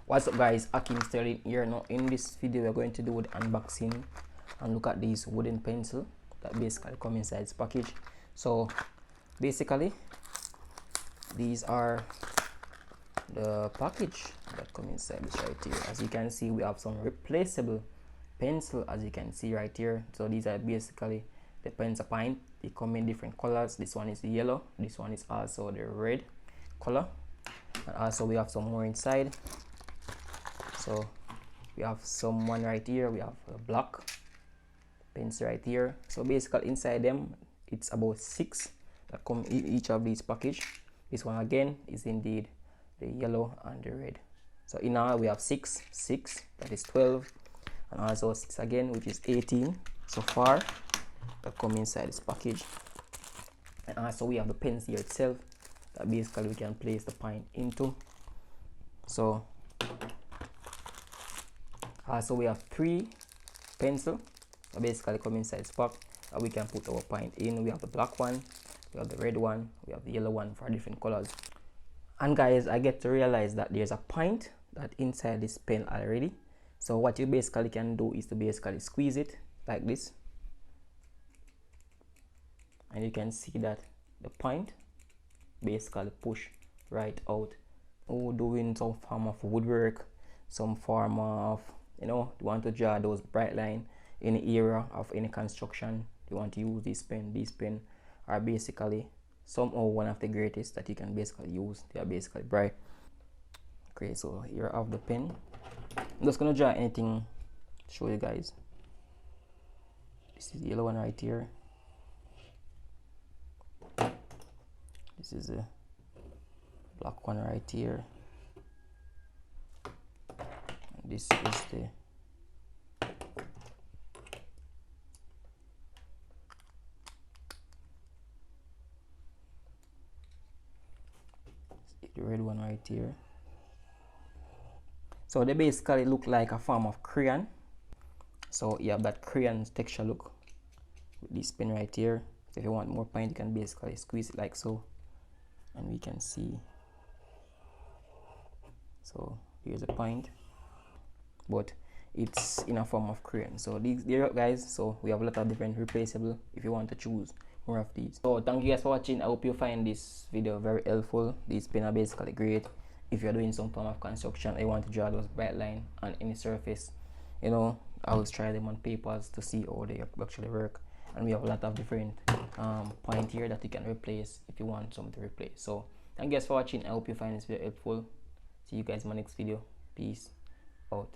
What's up guys, Ackeem Sterling here. Now in this video we're going to do the unboxing and look at these wooden pencil that basically come inside this package. So basically these are the package that come inside this right here. As you can see, we have some replaceable pencil, as you can see right here. So these are basically the pencil pint. They come in different colors. This one is the yellow, this one is also the red color, and also we have some more inside. So we have some one right here, we have a black pencil right here. So basically inside them it's about 6 that come in each of these package. This one again is indeed the yellow and the red. So in all we have 6, that is 12, and also 6 again, which is 18 so far that come inside this package. And also we have the pens here itself that basically we can place the pint into. So also we have 3 pencil that basically come inside this pack that we can put our pint in. We have the black one, we have the red one, we have the yellow one for different colors. And guys, I get to realize that there's a pint that inside this pen already. So what you basically can do is to basically squeeze it like this, and you can see that the pint basically push right out. Oh, doing some form of woodwork, some form of, you know, you want to draw those bright line in the area of any construction, you want to use this pen. These pen are basically somehow one of the greatest that you can basically use. They are basically bright. Okay, so here I have the pen. I'm just gonna draw anything to show you guys. This is the yellow one right here. This is the black one right here. And this is the red one right here. So they basically look like a form of crayon. So you have that crayon texture look with this pen right here. So if you want more paint, you can basically squeeze it like so, and we can see. So here's a point, but it's in a form of crayon. So these there guys, so we have a lot of different replaceable if you want to choose more of these. So thank you guys for watching. I hope you find this video very helpful. These pen are basically great if you're doing some form of construction and you want to draw those bright line on any surface. You know, I always try them on papers to see how they actually work, and we have a lot of different point here that you can replace if you want something to replace. So thank you guys for watching. I hope you find this video helpful. See you guys in my next video. Peace out.